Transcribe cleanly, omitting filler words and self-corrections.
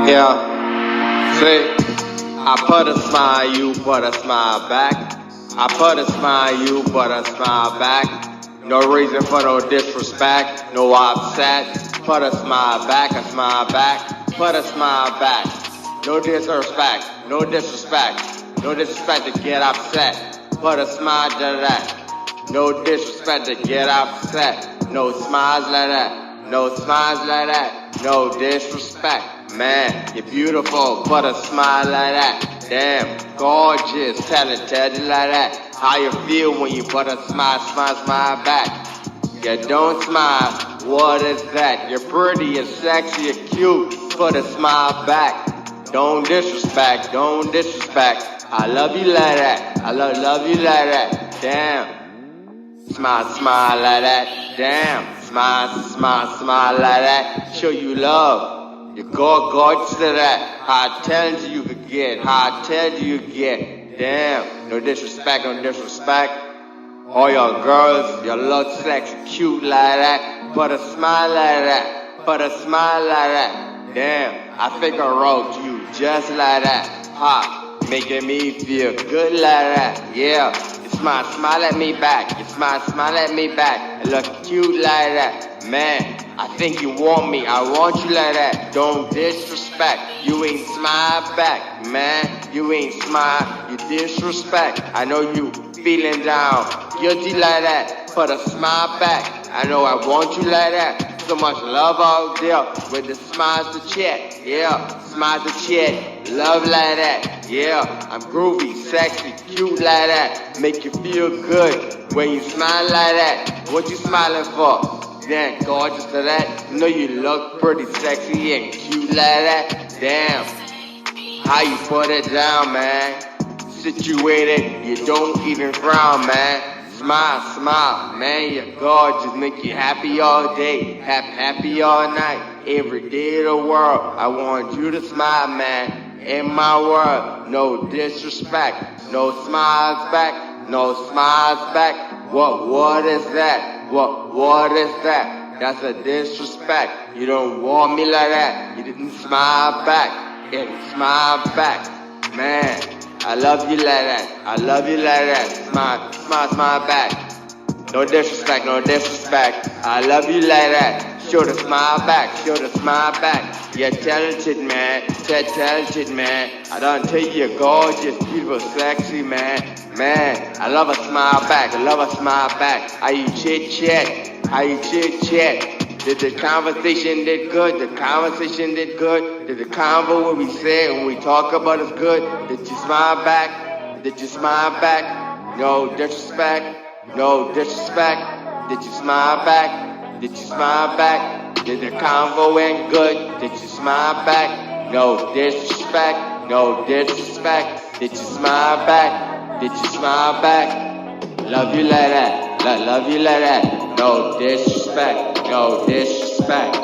Yeah, see, I put a smile, you put a smile back. I put a smile, you put a smile back. No reason for no disrespect, no upset. Put a smile back, a smile back. Put a smile back. No disrespect, no disrespect. No disrespect to get upset. Put a smile to that. No disrespect to get upset. No smiles like that. No smiles like that. No disrespect. Man, you're beautiful. Put a smile like that. Damn, gorgeous. Tell it like that. How you feel when you put a smile, smile, smile back? You don't smile. What is that? You're pretty, you're sexy, you're cute. Put a smile back. Don't disrespect. Don't disrespect. I love you like that. I love you like that. Damn. Smile, smile like that. Damn. Smile, smile, smile like that. Show you love. You gorgeous to that. How talented you could get. How talented you get. Damn. No disrespect, no disrespect. All your girls, you look sexy, cute like that. Put a smile like that. Put a smile like that. Damn. I think I wrote you just like that. Ha. Making me feel good like that. Yeah. Smile at me back. You smile at me back. You look cute like that. Man, I think you want me. I want you like that. Don't disrespect. You ain't smile back, man. You ain't smile. You disrespect. I know you feeling down, guilty like that. Put a smile back. I know I want you like that. So much love out there with the smiles to chat. Yeah, smiles to chat. Love like that. Yeah, I'm groovy, sexy, cute like that. Make you feel good when you smile like that. What you smiling for? Damn, gorgeous to that. You know you look pretty sexy and cute like that. Damn, how you put it down, man. Situated, you don't even frown, man. Smile, smile, man, you're gorgeous, make you happy all day, happy all night, every day of the world. I want you to smile, man, in my world. No disrespect, no smiles back, no smiles back. What is that? What is that? That's a disrespect. You don't want me like that. You didn't smile back, and smile back, man. I love you like that. I love you like that. Smile, smile, smile back. No disrespect, no disrespect. I love you like that. Show the smile back, show the smile back. You're talented, man. Talented, man. I don't tell you you're gorgeous, beautiful, sexy, man. Man, I love a smile back. I love a smile back. How you chit chat? How you chit chat? Did the conversation did good? The conversation did good? Did the convo what we said when we talk about is good? Did you smile back? Did you smile back? No disrespect. No disrespect. Did you smile back? Did you smile back? Did the convo end good? Did you smile back? No disrespect. No disrespect. Did you smile back? Did you smile back? Love you like that. Love you like that. No disrespect. No disrespect.